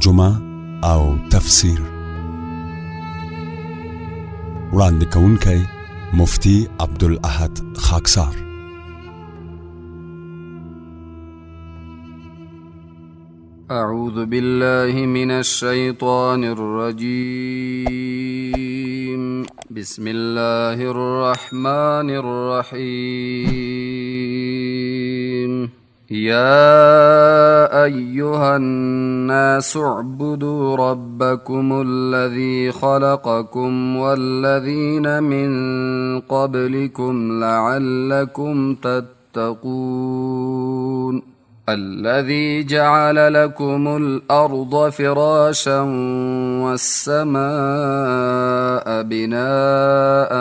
ترجمه او تفسیر. وړاندې کوونکی مفتی عبدالاحد خاکسار. اعوذ بالله من الشیطان الرجیم. بسم الله الرحمن الرحیم. يا أيها الناس اعبدوا ربكم الذي خلقكم والذين من قبلكم لعلكم تتقون. الذي جعل لكم الأرض فراشا والسماء بناء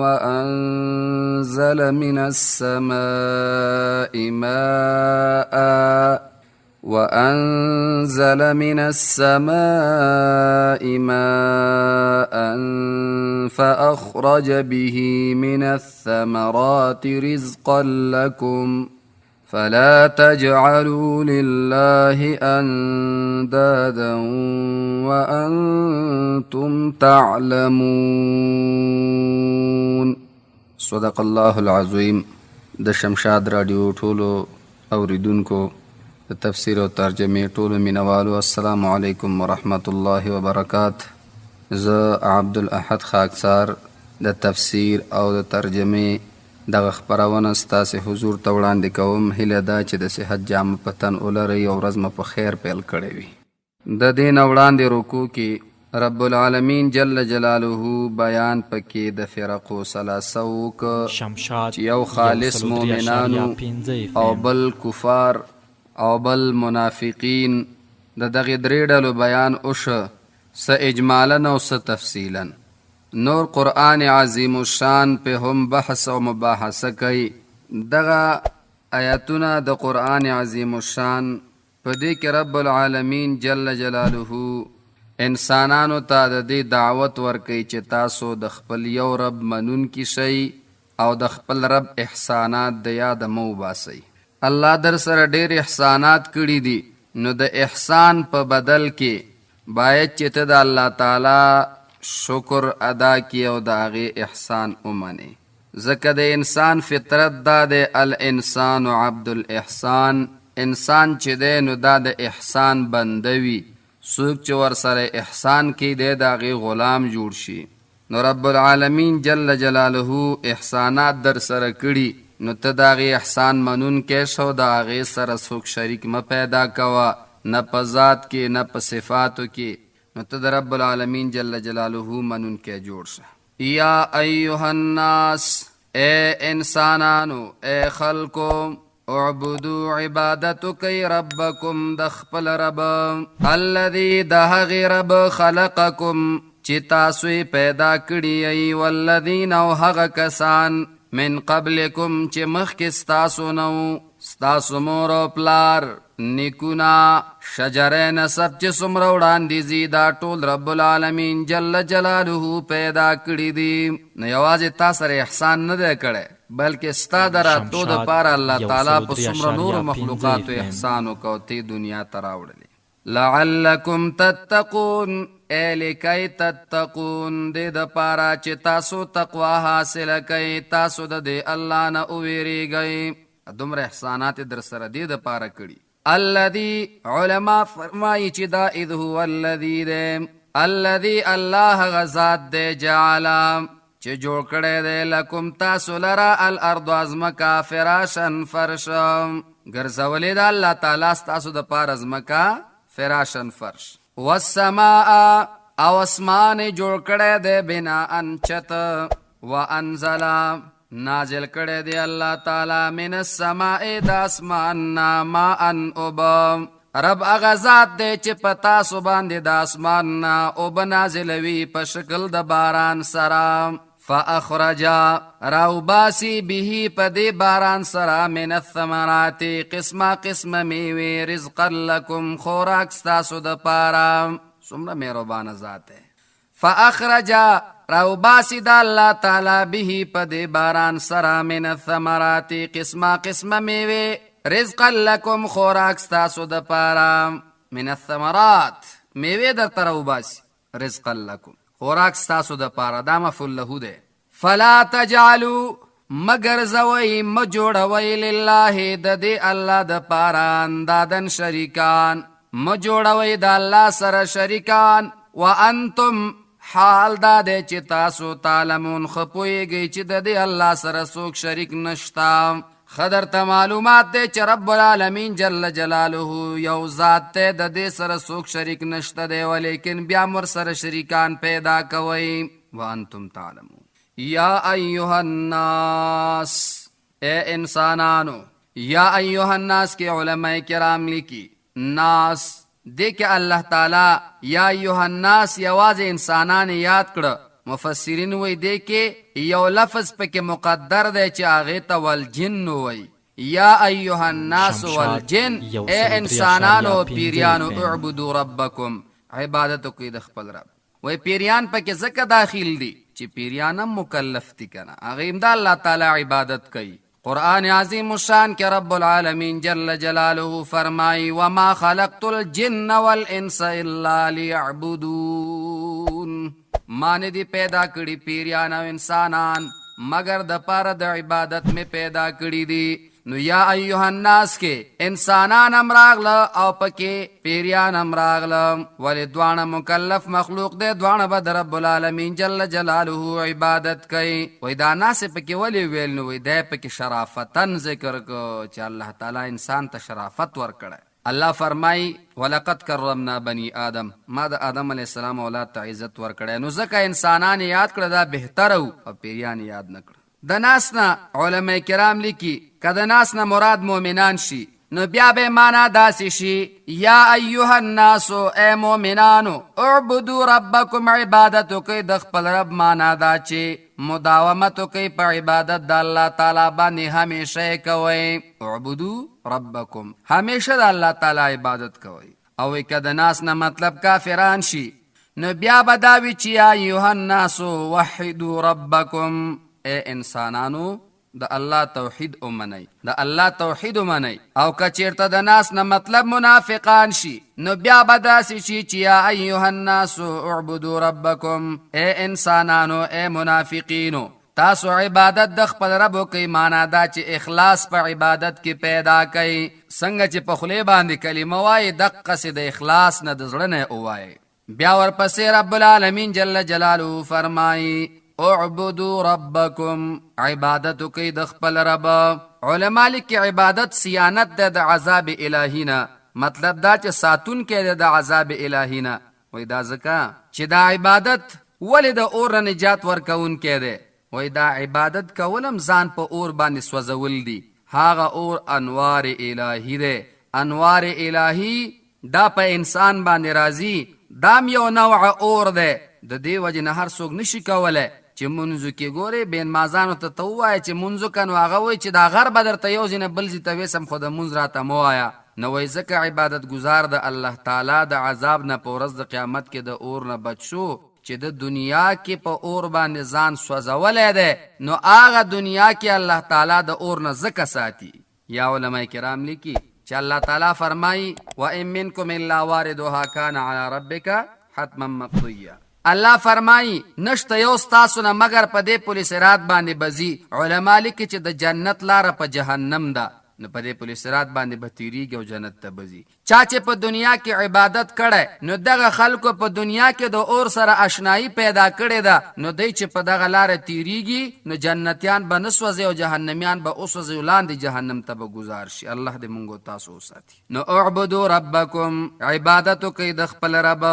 وأنزل من السماء ماء فأخرج به من الثمرات رزقا لكم فلا تجعلوا لله أندادا وأنتم تعلمون. صدق الله العظیم. د شمشاد رادیو ټولو اوریدونکو د تفسیر او ترجمه ټولو مینوالو السلام علیکم ورحمت الله وبرکاته. زه عبدالاحد خاکسار د تفسیر او د ترجمه دغه خپرونه ستاسې حضور ته وړاندې کوم. هیله ده چې د صحت جامه په تن ولرئ او ورځ مو په خیر پیل کړې وي. د دې نه وړاندې رکوع کې رب العالمین جل جلاله بیان پکې د فرقو ثلاثه وکړه چې یو خالص مؤمنانو او بل کفار او بل منافقین. د دغې درې ډلو بیان وشه، څه اجمالا او څه تفصیلا. نور قرآن عظیم الشان په هم بحث او مباحثه کوي. دغه آیاتونه د قرآن عظیم الشان په دې کې رب العالمین جل جلاله انسانانو ته د دې دعوت ورکوي چې تاسو د خپل یو رب منونکي شئ او د خپل رب احسانات د یاده مه وباسئ. الله در سره ډېر احسانات کړي دي، نو د احسان په بدل کې باید چې ته د الله تعالی شکر ادا کی او د هغې احسان ومنې. ځکه د انسان فطرت دا دی الانسان عبد الاحسان. انسان چې دی نو دا د احسان بنده وي. څوک چې ورسره احسان کوي دی د هغې غلام جوړ شي. نو رب العالمین جل جلاله احسانات در سره کړي، نو ته د هغې احسان منونکی شو، د هغې سره څوک شریک مه پیدا کوه، نه په ذات کې نه په صفاتو کې، نو ته د رب العالمین جل جلاله منونکی جوړ شه. یا ایها الناس، اے انسانانو، اے خلکو، اعبدو عبادتو کئی ربکم د خپل رب، الذي د هغې رب خلقکم چې تاسو پیدا کړي ای، والذین او هغه کسان من قبلکم چې مخکې ستاسو نه وو، ستاسو مور او پلار، نیکونه، شجره نسب چې څومره وړاندې ځي، دا ټول رب العالمین جل جلاله پیدا کړي دي. نو یوازې تا سره احسان نه دی کړی، بلکې ستا د راتلو دپاره الله تعالی په څومره نورو مخلوقاتو احسان وکړو، ته دنیا ته راوړلې. لعلکم تتقون، ای لکی تتقون، دې دپاره چې تاسو تقوا حاصله کوئ، تاسو د دې الله نه وویریږئ. دومره احسانات در سره دې دپاره کړي. الذي علماء فرمایي چې دا اذ هو الذي دی، الذي الله غزاد دی، جعل چې جوړ کړی دی، لکم تاسو لره الارض ازمکا، فراشن فرش، ګرځولې ده الله تعالی ستاسو دپاره ازمکا فراشن فرش، والسماء او اسمان جوړ کړی دی، بناء چت، وانزل نازل کړی دی الله تعالی من السماء د اسمان نا ماء اوبه. رب هغه ذات دی چې په تاسو باندې د اسمان نه اوبه نازلوي په شکل د باران سره. فاخرج راوباسي به په دې باران سره من الثمرات قسمه قسمه میوې، رزقا لکم خوراک ستاسو دپاره. څومره مهربانه ذات دی. فاخرج راوباسی دا اللہ تعالی به پا دی باران سرا من الثمرات قسمه قسمه میوه، رزقا لکم خوراک ستاسو دا پارا. من الثمرات میوه در تر وباسي رزقا لكم خوراک ستاسو د پاره دا مفعول له ده. فلا تجعلوا مگر زوی مجوړوي لله د دې الله د پاره اندادن شریکان مجوړوي د الله سره شریکان وانتم حال دا دې چې تاسو تعلمون خپويږئ چې د دې الله سره څوک شریک نشتا. خدر ته معلومات دې چې رب العالمین جل جلاله یو ذات ته د دې سره څوک شریک نشته دی ولیکن بیا مر سره شریکان پیدا کوي. وانتم تعلمون یا ایها الناس اے انسانانو یا ایها الناس کے علماء کرام لکی ناس دیکھ اللہ تعالی یا ایها الناس یواز انسانان یاد کړه. مفسرین وی دیکھے یو لفظ پک مقدر دے چې هغه ته والجن وی یا ایها الناس والجن اے انسانانو پیریانو اعبدوا ربکم عبادت کوي د خپل رب. وی پیریان پک زکه داخل دی چې پیریانم مکلف دي کنه هغه امدا الله تعالی عبادت کوي. قرآن عظیم الشان کے رب العالمین جل جلالہ فرمائی وما خلقت الجن والانس الا لیعبدون مانے دی پیدا کری پیریان و انسانان مگر د پاره د عبادت میں پیدا کری دی. نو یا ایوہ الناس کے انسانان امراغل او پکے پیریان امراغل ولی دوان مکلف مخلوق دے دوان بد رب العالمین جل جلالہ عبادت کئی. وی دانا سے پکے ولی ویل نو وی دے پکے شرافتن ذکر کو چا اللہ تعالی انسان تا شرافت ورکڑے. اللہ فرمائی وَلَقَدْ كَرَّمْنَا بَنِي آدم ما دا آدم علیہ السلام اولاد تا عزت ورکڑے. نو زکا انسانان یاد کڑا دا بہتر او پیریان یاد نکڑا. د ناسنا علماء کرام لیکي که د ناسنا مراد مؤمنان شي نو بیا به معنا داسې شي یا ایها الناس ای مؤمنانو اعبدوا ربکم عبادت کوي د خپل رب معنا دا چې مداومت کوي په عبادت د الله تعالی باندې همیشه کوي. اعبدوا ربکم همیشه د الله تعالی عبادت کوي. او که د ناسنا مطلب کافران شي نو بیا به دا وي چې یا ایها الناس وحدوا ربکم اے انسانانو دا اللہ توحید امنی دا اللہ توحید امنی. او کچیرتا دا ناس نا مطلب منافقان شی نو بیا بداسی شی چیا ایوہ الناس اعبدو ربکم اے انسانانو اے منافقینو تاسو عبادت د خپل رب کوي معنا دا چې اخلاص په عبادت کې پیدا کوي. څنګه چې په خلی باندې کلمه وایي دقه سي د اخلاص نه د زړه نه وایي. بیا ورپسې رب العالمین جل جلاله فرمایي اعبدوا ربکم عبادت کوي د خپل رب. علماء لیکي عبادت صیانت د عذاب الهینا مطلب دا چې ساتون کې د عذاب الهینا. وای دا ځکه چې دا عبادت ولې د اور نجات ورکون کې ده. وای دا عبادت کولم ځان په اور باندې سوځول دي. هاغه اور انوار الهی ده. انوار الهی دا په انسان باندې راځي. دام یو نوع اور ده. د دې وجه نه هر څوک نشي کولای چې منځو کې ګوري بین مازانو ته توای چې منځو کنو هغه وای چې دا غر بدر ته یو ځنه بل ځته وسم خو د منځ راته موایا. نو وای ځکه عبادت گزار د الله تعالی د عذاب نه په ورځ د قیامت کې د اور نه بچو چې د دنیا کې په اور باندې ځان سوځولې ده نو هغه دنیا کې الله تعالی د اور نه زکه ساتي. یا علماء کرام لیکي چې الله تعالی فرمایي وَإِن مِّنكُمْ إِلَّا وَارِدُهَا كَانَ عَلَى رَبِّكَ حَتْمًا مَّقْضِيًّا. اللہ فرمائی نشت یو ستاسو نه مگر په دې پولیس رات باندې بزی. علماء لیکي چې د جنت لار په جهنم ده نو په دې پولیس رات باندې بتیریږي او جنت ته بزی. چا چې په دنیا کې عبادت کړي نو دغه خلکو په دنیا کې د اور سره آشنایی پیدا کړي ده نو دوی چې په دغه لار تیریږي نو جنتیان به نسوځي او جهنميان به اوسوځي ولاندې جهنم ته به گزار شي. الله دې مونږ تاسو وساتي. نو اعبدوا ربکم عبادت کوي د خپل رب.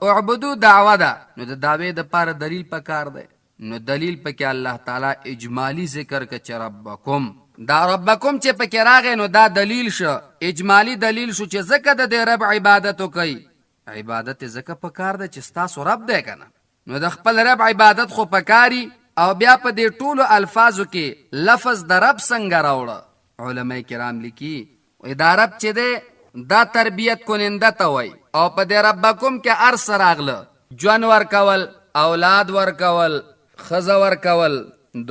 اعبدوا دعوه ده نو د دعوی د پاره دلیل پکار ده. نو دلیل پکې الله تعالی اجمالی ذکر کړي ربکم. دا ربکم چې پکې راغی نو دا دلیل شو اجمالی دلیل شو چې زکه د رب عبادت کوي. عبادت زکه پکار ده چې تاسو رب دی کنه نو د خپل رب عبادت خو پکاري. او بیا په دې ټولو الفاظو کې لفظ د رب څنګه راوړه. علماء کرام لیکي دا رب چې ده دا تربیت کننده ته وای او په دې ربکم کې ارس راغله جون ورکول اولاد ورکول خزه ورکول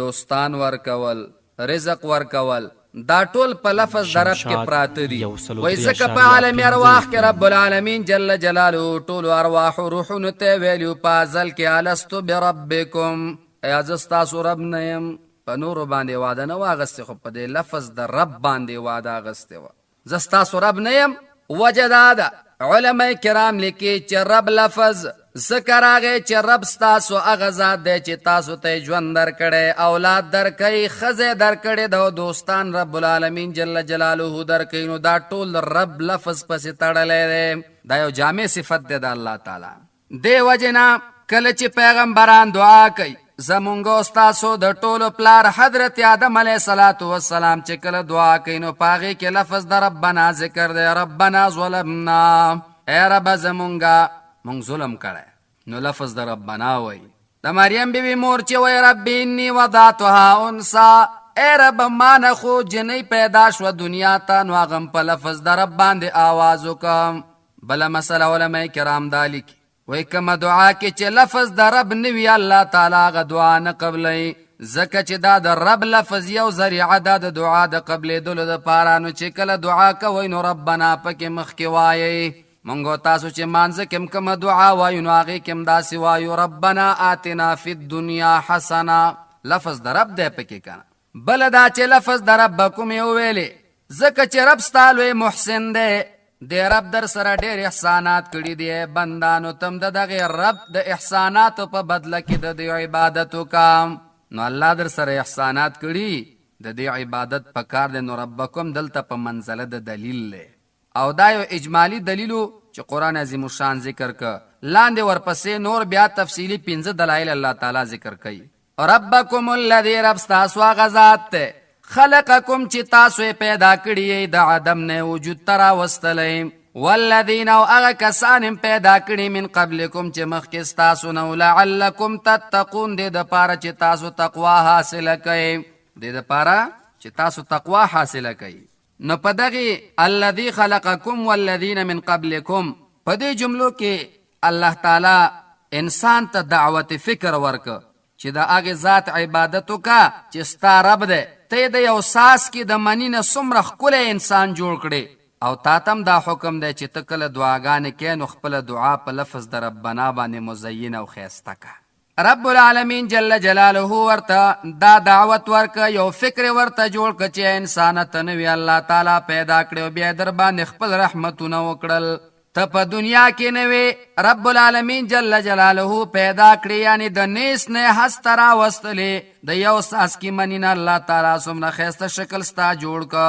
دوستان ورکول رزق ورکول دا ټول په لفظ د رب کې پراته دي. وایي ځکه په عالم ارواح کې رب العالمین جل جلاله ټولو ارواح روحونو ته ویلي په ازل کې الستو بربکم، ایا زه ستاسو رب نه یم؟ په نورو باندې واده نه واغستې، خو په دې لفظ د رب باندې واده اغستې وه. زه ستاسو رب نه یم. وجه دا ده علما کرام لیکي چې رب لفظ ذکر راغی چې رب ستاسو هغه ذات دی چې تاسو ته ژوند درکړی، اولاد درکوي، ښځې درکړې ده، دوستان رب العالمین جل جلاله درکوي. نو دا ټول رب لفظ پسې تړلی دی. دا یو جامع صفت دی د الله تعالی. دې وجې نه کله چې پیغمبران دعا کوي، زمونږ او ستاسو د ټولو پلار حضرت آدم علیه السلام چې کله دعا کوي نو په هغې کې لفظ د ربنا ذکر دی. ربنا ظلمنا، ای رب زمونږه مونږ ظلم کړی، نو لفظ د ربنا وایي. د مریم بیبي مور چې وایي رب انی وضعتها انثی، ای رب ما نه خو جنۍ پیدا شوه دنیا ته، نو هغه په لفظ د رب باندې آواز وکړم. بله مسله علما کرام دا لیکي، وای کومه دعا کې چې لفظ د رب نوي الله تعالی هغه دعا نه قبلوي، ځکه چې دا د رب لفظ یو ذریعه ده د دعا د قبلېدلو دپاره. نو چې کله دعا کوئ نو ربنا پکې مخکې وایئ. مونږ او تاسو چې مانځه کې هم کومه دعا وایو نو هغې کې هم داسې وایو ربنا آتنا فی الدنیا حسنه، لفظ د رب دی پکې که نه. بله دا چې لفظ د رب به کومې وویلې، ځکه چې رب ستا لوی محسن دی. د رب در سره ډېر احسانات کړي دي، بندانو تم د دغې رب د احساناتو په بدله کې د دې عبادت وکړه. نو الله در سره احسانات کړي، د دې عبادت په کار دی. نو ربکم دلته په منزله د دلیل دی، او دا یو اجمالی دلیلو چې قرآن عظیم الشان ذکر که. لاندې ورپسې نور بیا تفصیلی 5 دلایل الله تعالی ذکر کوي. ربکم الذی، رب ستاسو هغه ذات دی، خلقکم چې تاسو یې پیدا کړي د عدم نه وجود ته راوستلی، والذین او هغه کسان هم پیدا کړي من قبلکم چې مخکې ستاسو نه، لعلکم تتقون، دې دپاره چې تاسو تقوا حاصله کوئ، دې دپاره چې تاسو تقوا حاصله کوئ. نو په دغې الذي خلقکم والذین من قبلکم په دې جملو کې الله تعالی انسان ته دعوت فکر ورکه چې د هغې ذات عبادت وکړه چې ستا رب دی. ته د یو ساس کې د مني نه څومره ښکلی انسان جوړ کړې، او تا ته هم دا حکم دی چې ته کله دعاګانې کوې نو خپله دعا په لفظ د ربنا باندې مزینه او ښایسته که. رب العالمین جل جلاله ورته دا دعوت ورکه، یو فکر ورته جوړ که چې انسانه ته نوي الله تعالی پیدا کړی او بیا در باندې خپل رحمتونه وکړل. ته په دنیا کې نوې رب العالمین جل جلاله پیدا کړی، یعنی د نیس نه هسته راوستلې، د یو ساس کې منی نه الله تعالی څومره ښایسته شکل ستا جوړ که،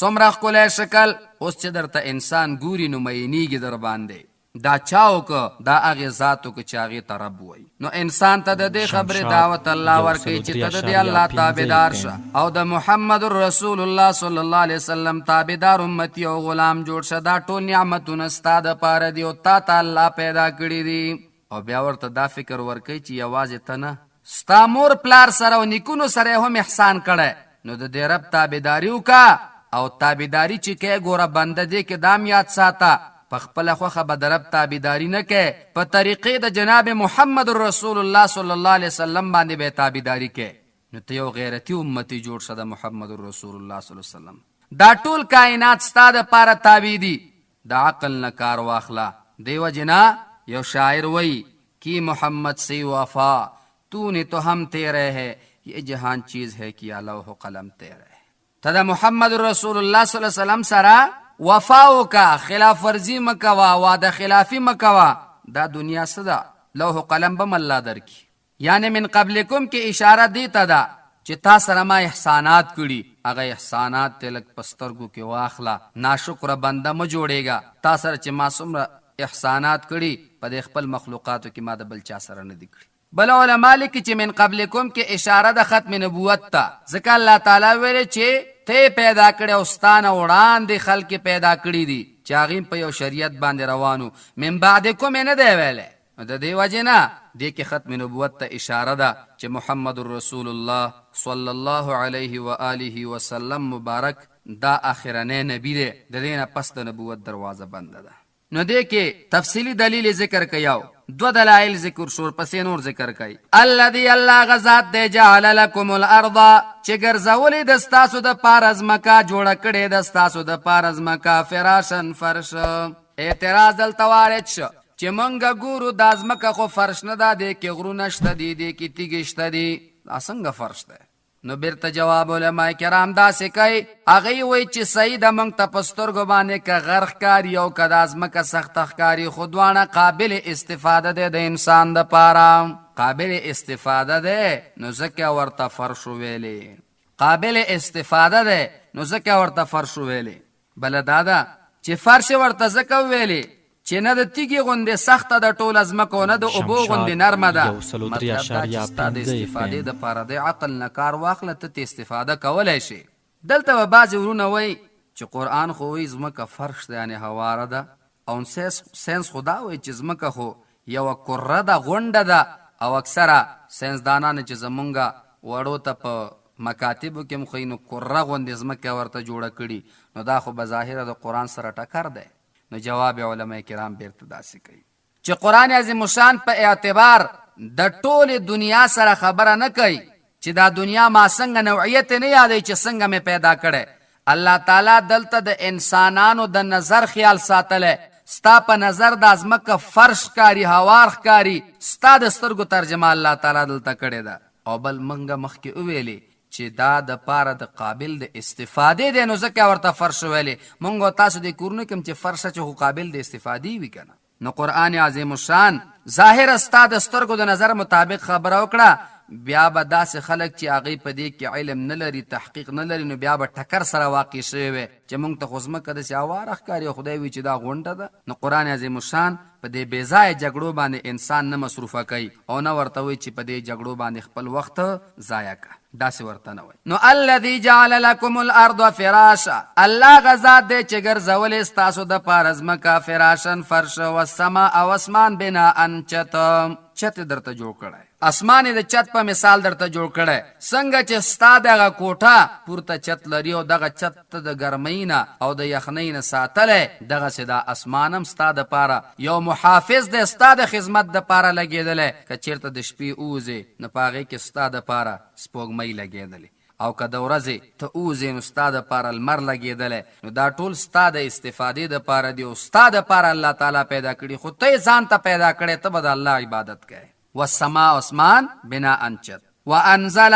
څومره ښکلی شکل. اوس چې درته انسان ګوري نو مینیږي در باندې. دا چا وکړه؟ دا هغې ذات وکړه چې هغې ته رب وایي. نو انسان ته د دې خبرې دعوت الله ورکوي چې ته د دې الله تابعدار شه او د محمد رسول الله صلی الله علیه وسلم تابعدار امتی او غلام جوړ شه. دا ټول نعمتونه ستا دپاره دي او تا ته الله پیدا کړي دي. او بیا ورته دا فکر ورکوي چې یوازې ته نه، ستا مور پلار سره او نیکونو سره هم احسان کړی. نو د دې رب تابعداري وکړه، او تابعداري چې کوې ګوره بنده دې کې دام یاد ساته، په خپله خوښه به د رب تابعداري نه کوې، په طریقې د جناب محمد رسول الله صلی الله علیه وسلم باندې به تابعداري کوې. نو ته یو غیرتي امتی جوړ شه د محمد رسول الله صلی الله علیه وسلم. دا ټول کائنات ستا دپاره تابع دي، د عقل نه کار واخله. دې وجې نه یو شاعر وایي کہ محمد سے وفا تو نے تو ہم تیرے ہے، یہ جہان چیز ہے کہ لوح و قلم تیرے. ته د محمد رسول الله صلی الله علیه وسلم سره وفا وکا، خلاف ورزی مکوا، واده خلافی مکوا. دا دنیا څه ده؟ لوح قلم به م الله درکي. یعنی من قبلکم کې اشاره دی ته ده چې تا سره ما احسانات کړي، هغه احسانات ته لږ په سترګو کې واخله. ناشکره بنده مه جوړېږه. تا سره چې ما څومره احسانات کړي په دې خپل مخلوقاتو کې ما د بل چا سره نه دي کړي. بل علما لیکي چې من قبلکم کې اشاره د ختم نبوت ته، ځکه الله تعالی ویلې چې ته پیدا کړی او ستانه وړاندې خلک پیدا کړي دي چې هغې په یو شریعت باندې روانو. من بعدکم یې نه دی ویلی. د دې وجې نه دې کې ختم نبوت ته اشاره ده چې محمد رسول الله صلی الله علیه و آله وسلم مبارک دا آخرنی نبی دی، د دې نه پس د نبوت دروازه بنده ده. نو دې کې تفصیلی دلیل ذکر کوي. دو دلائل ذکر شو پسې نور ذکر کوي. الذي الله غزاد دې جعل لكم الارض چې ګرځولې د ستاسو د پاره ځمکه جوړه کړې د ستاسو د پاره ځمکه فراشن فرش. اعتراض دلته وارد شو چې مونږ ګورو دا ځمکه خو فرش نه ده، دې کې غرونه شته دي، دې کې تیږې شته دي، دا څنګه فرش ده؟ نو بیرته جواب علماء کرام داسې کوي، هغوی وایي چې صحیح ده مونږ ته په سترګو باندې که غر ښکاري او که دا ځمکه سخته ښکاري، خو دواړه قابل استفاده دی د انسان دپاره، قابل استفاده دی، نو ځکه ورته فرش ویلې، قابل استفاده دی نو ځکه ورته فرش ویلې. بله دا ده چې فرش ورته ځکه ویلې چې نه د تیږې غوندې سخته د ټوله ځمکه نه د اوبو غوندې نرمه ده. مطلب دا چې ستا د استفادې دپاره د عقل نه کار واخله، ته ته استفاده کولی شي. دلته به بعضې ورونه وایي چې قرآن خو وایي ځمکه فرش ده، یعنې هواره ده، او ساینس خو دا وایي چې ځمکه خو یوه کره ده، غونډه ده، او اکثره ساینسدانانو چې زمونږ وړو ته په مکاتبو کې هم ښایي نو کره غوندې ځمکه ورته جوړه کړي، نو دا خو بظاهره د قرآن سره ټکر دی. نو جواب علماء کرام بیرته داسې کوي چې قرآن عظیم الشان په اعتبار د ټولې دنیا سره خبره نه کوي چې دا دنیا ما څنګه نوعیت نه یادوي چې څنګه مې پیدا کړی. الله تعالی دلته د انسانانو د نظر خیال ساتلی، ستا په نظر دا ځمکه فرش ښکاري، هوار ښکاري، ستا د سترګو ترجمه الله تعالی دلته کړې ده. او بل منګه مخکې وویلې چې دا د پاره د قابل د استفادې دی، نو ځکه ورته فرش ویلې. مونږ تاسو د کورونو کې چې فرشه چې خو قابل د استفادې وي که نه، نو قرآن عظیم الشان ظاهره ستا د سترګو د نظر مطابق خبره وکړه، بیا به داسې خلک چې هغوی په دې کې علم نه لري، تحقیق نه لري، نو بیا به ټکر سره واقع شوی وی چې مونږ ته خو ځمکه داسې هواره ښکاري او خدای وي چې دا غونډه ده. نو قرآن عظیم الشان په دې بې ځایه جګړو باندې انسان نه مصروفه کوي او نه ورته وایي چې په دې جګړو باندې خپل وخت ضایع کړه، داسې ورته نه وایي. نو الذي جعل لكم الارض فراشا، الله غزاد دی چې ګرځولې ستاسو د پاره ځمکه فراشن فرش، والسماء او اسمان بناء چت درته جوړ کړی، اسمان د چت په مثال درته جوړ کړی. څنګه چې ستا دغه کوټه پورته چت لري او دغه چت ته د ګرمۍ نه او د یخنۍ نه ساتلی، دغسې دا اسمان هم ستا دپاره یو محافظ دی، ستا د خدمت دپاره لګېدلی. که چېرته د شپې اوځې نو په هغې کې ستا دپاره سپوږمۍ لګېدلې، او که د ورځې ته اوځې نو ستا دپاره لمر لګېدلی. نو دا ټول ستا د استفادې دپاره دی او ستا دپاره الله تعالی پیدا کړي، خو ته یې ځان ته پیدا کړی، ته به د الله عبادت کوې. والسماء اسمان بناء چت. وانزل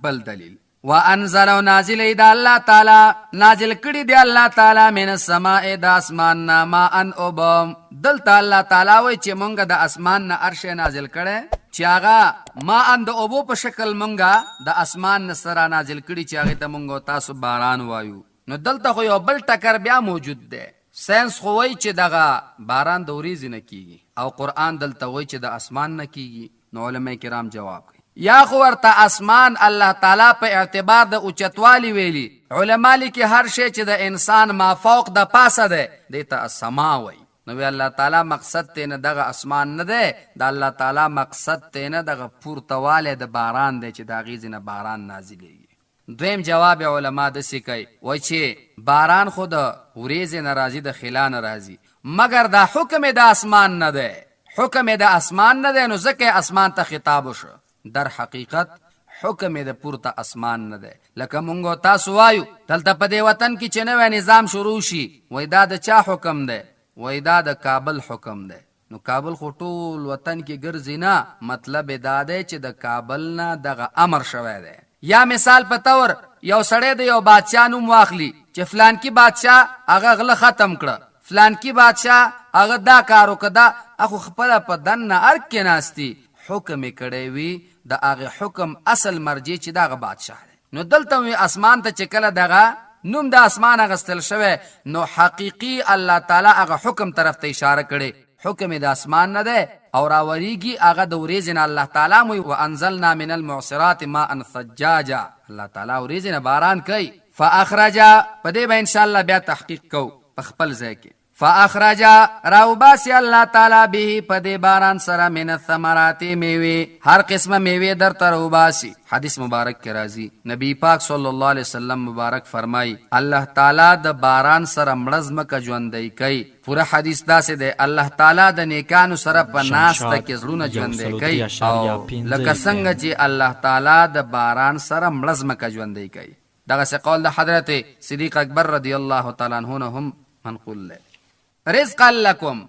بل دلیل، وانزل او نازل ای دا الله تعالی، نازل کړي دی الله تعالی من السماء د اسمان نه ماء اوبه. دلته الله تعالی وایي چې مونږ د اسمان نه هر شی نازل کړی چې هغه ماء د اوبو په شکل مونږه د اسمان نه سره نازل کړي چې هغې ته مونږ تاسو باران وایو. نو دلته خو یو بل ټکر بیا موجود دی. ساینس خو وایي چې دغه باران د وریځې نه کیږي او قرآن دلته وایي چې د اسمان نه کیږي. نو علماء کرام جواب کوي یا خو ورته اسمان الله تعالی په اعتبار د اوچتوالي ویلي، علما لیکي هر شی چې د انسان مافوق د پاسه دی دې ته السما وایي. نو وی الله تعالی مقصد تی نه دغه اسمان نه دی، د الله تعالی مقصد تی نه دغه پورتوالی د باران دی چې د هغې ځینه باران نازلیږي. دویم جواب علما داسې کوي، وایي چې باران خو د وریځې نه راځي، د خلا نه راځي، مګر دا حکم د اسمان نه دی، حکم د اسمان نه دی، نو ځکه اسمان ته خطاب وشو. در حقیقت حکم د پورته اسمان نه دی. لکه مونږ تاسو وایو دلته په دې وطن کې چې نوی نظام شروع شي، وایي دا د چا حکم دی؟ وایي دا د کابل حکم دی. نو کابل خو ټول وطن کې ګرځي نه، مطلب دا دی چې د کابل نه دغه امر شوی دی. یا مثال په طور یو سړی د یو بادشاه نوم واخلي چې فلانکي بادشاه هغه غله ختم کړه، فلانکي بادشاه هغه دا کار وکړه، دا اخو خپله په دننه ارګ کې ناستي، حکم یې کړی وي د هغې حکم اصل مرجع چې دغه بادشاه دی. نو دلته وی اسمان ته چې کله دغه نوم د اسمان اغستل شوی، نو حقیقي الله تعالی هغه حکم طرف ته اشاره کړي، حکم د اسمان نه دی او راوریږي هغه د وریځې نه. الله تعالی موی وانزلنا من المعصرات ماء ثجاجا، الله تعالی وریځې نه باران کوي. فاخرج، په دې به انشاءالله بیا تحقیق کو په خپل ځای کې، فاخرج راوباسی الله تعالی به په دې باران سره من الثمرات میوه، هر قسمه میوه در تروباسی. حدیث مبارک کې راځي نبی پاک صلی الله علیه وسلم مبارک فرمای الله تعالی د باران سره مړزمکه ژوندۍ کوي. پورا حدیث داسې دی الله تعالی د نیکانو سره په ناسته کې زړونه ژوندۍ کوي، او لکه څنګه چې الله تعالی د باران سره مړزمکه ژوندۍ کوي. دغه قول د حضرت صدیق اکبر رضی الله تعالی عنہ هم منقول دی. رزق لکم،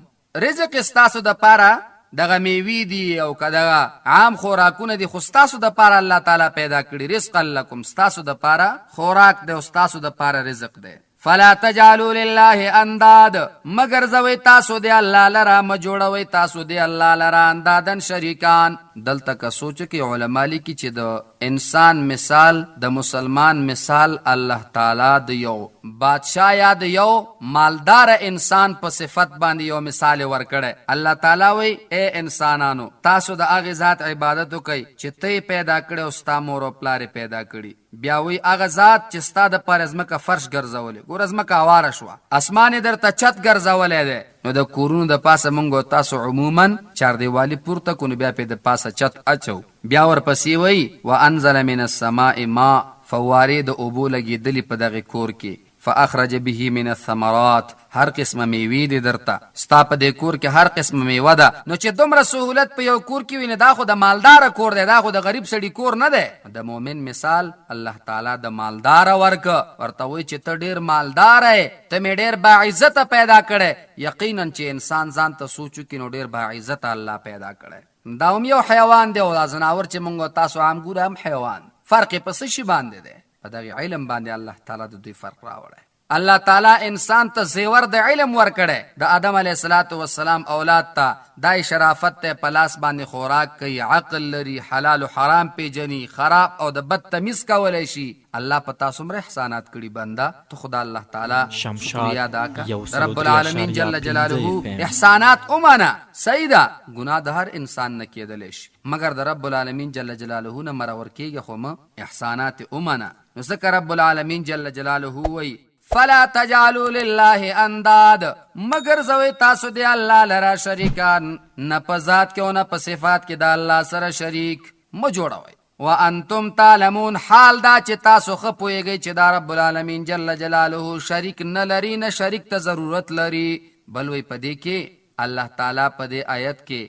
رزق استاسو د پاره دغه میوی دی او کدغه عام خوراکونه دی، خو ستاسو د پاره الله تعالی پیدا کړی. رزق لکم، ستاسو د پاره خوراک دی او ستاسو د پاره رزق دی. فلا تجعلوا لله انداد، مگر زوی تاسو دی الله لرا، مجوړوي تاسو دی الله لرا اندادن شریکان. دلته که سوچ کې علما لیکي چې د انسان مثال، د مسلمان مثال الله تعالی د یو بادشاہ یا د یو مالدار انسان په صفت باندې یو مثال ورکړي. الله تعالی وی اے انسانانو تاسو د هغه ذات عبادت وکئ چې ته پیدا کړې او ستا مور او پلار پیدا کړي. بیا وی هغه ذات چې ستا د پر ازمکه فرش ګرځولې، ګور ازمکه اواره شوه، اسمان درته چت ګرځولې ده، نو د کورونو د پاسه مونږ تاسو عموما چاردیوالي پورته کو، نو بیا په د پاسه چت اچو. بیا ورپسې وی وانزل من السماء ماء، فوارې د اوبو لګېدلې په دغه کور کې. فاخرج به من الثمرات، هر قسمه میوه دی درته، ستا په دې کور کې هر قسمه میوه ده. نو چې دومره سهولت په یو کور کې وي، نه دا خو د مالدار کور دی، دا خو د غریب سړي کور نه دی. د مؤمن مثال الله تعالی د مالدار ورکه، ورته وایي چې ته ډېر مالدار یې، ته مې ډېر باعزته پیدا کړی. یقینا چې انسان ځان ته سوچو کې نو ډېر باعزته الله پیدا کړی. دا هم یو حیوان دی او دا ځناور چې مونږ تاسو عام ګوره هم حیوان. فرق یې په څه شي باندې دی؟ په دغه علم باندې الله تعالی د دوی فرق راوړی. الله تعالی انسان ته زیور د علم ورکړی. د آدم علیه السلام اولاد ته دای شرافت ته پلاس باندې خوراک کوي، عقل لري، حلال و حرام پیژني، خراب او د بد تمیز کولی شي. الله په تاسو مر احسانات کړي بنده، تو خدا الله تعالی شکریہ ادا کړه. رب العالمین جل جلاله احسانات اومنه. سیدا ګناه د هر انسان نه کېدلی شي، مگر د رب العالمین جل جلاله نه مرور کېږي، خو ما احسانات اومنه. نو ځکه رب العالمین جل جلاله وی فلا تجعلوا لله انداد، مگر زوی تاسو دی الله لرا شریکان، نه په ذات کې او نه په صفات کې د الله سره شریک مه جوړوئ. وانتم تعلمون، حال دا چې تاسو ښه پوهیږئ چې دا رب العالمین جل جلاله شریک نه لري، نه شریک ته ضرورت لري. بل وی په دې کې الله تعالی په دې آیت کې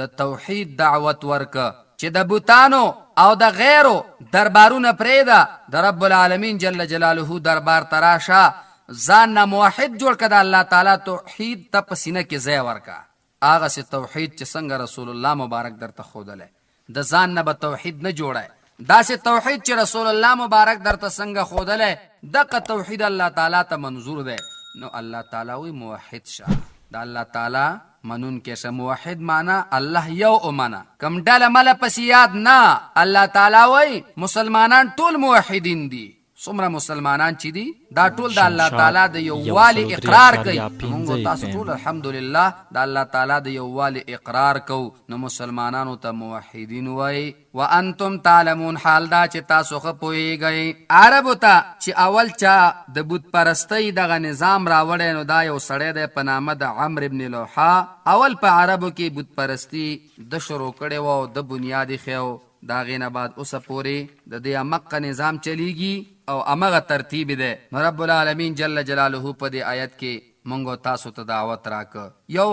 د توحید دعوت ورکه چې د بوتانو او د غیرو دربارونه پریدا، د رب العالمین جل جلاله دربار تراشه، ځان نه موحد جوړ کړه، د الله تعالی توحید ته په سینه کې ځای ورکا. هغه سي توحید چې څنګه رسول الله مبارک درته ښودلی، د ځان نه به توحید نه جوړای. داسې توحید چې رسول الله مبارک درته څنګه ښودلی، دغه توحید الله تعالی ته منظور دی. نو الله تعالی وی موحد شه، د الله تعالی منون کې شه. موحد معنا الله یو اومنه، کم ډله مله پس یاد نه. الله تعالی وی مسلمانان ټول موحدین دي. څومره مسلمانان چې دي دا ټول د الله تعالی د یووالي اقرار کوي. موږ تاسو ټول الحمدلله د الله تعالی د یووالي اقرار کوو. نو مسلمانانو ته موحدین وای. وانتم تعلمون، حال دا چې تاسو ښه پوهیږئ. عربو ته چې اول چا د بت پرستۍ دغه نظام راوړی، نو دا یو سړی دی په نامه د عمرو بن لوحه. اول په عربو کې بت پرستی د شروع کړې و، د بنیاد یې ښیو. دا غې نه بعد اوسه پورې د دې امقه نظام چلیږي او امغه ترتیب دی. نو رب العالمین جل جلاله په دې آیت کې مونږ تاسو ته دعوت راکړه. یو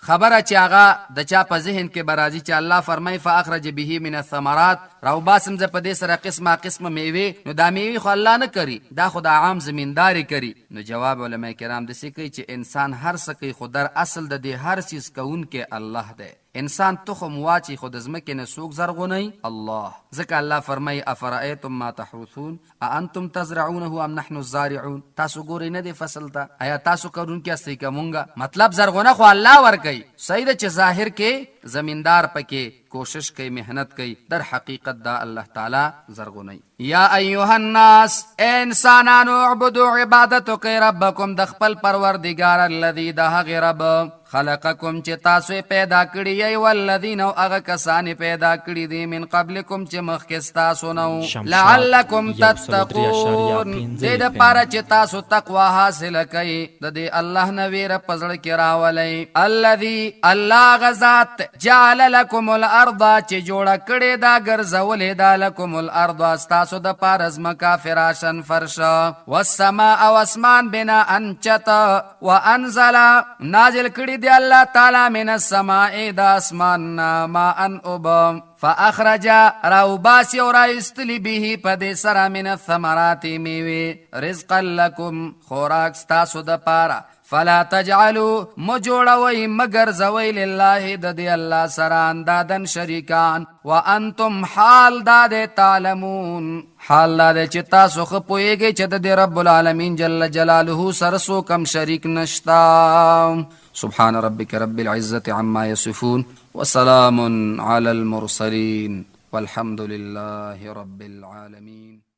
خبره چې هغه د چا په ذهن کې برازي چې الله فرمای فاخرج به من الثمرات، راو باسم ز په دې سره قسمه قسمه میوه، نو دا میوه خو الله نه کوي، دا خو د عام زمینداری کوي. نو جواب علماء کرام دسي کوي چې انسان هر څه کوي، خو در اصل د دې هر چیز کوونکی الله دی. انسان تخم واچي خود ازمکه نه سوق زرغونی الله. ځکه الله فرمای افرایتم ما تحرثون اانتم تزرعونه ام نحن الزارعون، تاسو ګورئ نه دی فصل ته، آیا تاسو کارون کې استې کومګه؟ مطلب زرغونه خو الله ور کوي. صحیح ده چې ظاهر کې زمیندار پکې کوشش کوي محنت کوي در حقیقت دا الله تعالی زرغونی یا ایها الناس اے انسانانو اعبدوا عبادت کوي ربکم د خپل پروردگار الذي د هغه رب خلقکم چې تاسو پیدا کړی ای والذین او هغه کسان پیدا کړی دي من قبلکم چې مخکې تاسو نو لعلکم تتقون دې د پاره چې تاسو تقوا حاصل کړئ د دې الله نه ویره پزړه کې راولئ الذي الله غزاد جعل لكم الارض چې جوړه کړی دا ګرځولې دا لكم الارض تاسو د پاره زمکا فراشن فرش والسماء او اسمان بنا انچت وانزل نازل کړی دی الله تعالی من السماء دا اسمان ما ان اوب فاخرج راوباسی و رایستلی به پد سرا من الثمرات میوه رزقا لکم خوراک ستاسو د پارا فلا تجعلوا مجوڑوی مگر زوی لله د دی الله سره اندادن شریکان وانتم حال داد تعلمون حال داد چې تاسو خو پوهیږئ چې د رب العالمین جل جلاله سره سو کم شریک نشتا سبحان ربك رب العزة عما يصفون وسلام على المرسلين والحمد لله رب العالمين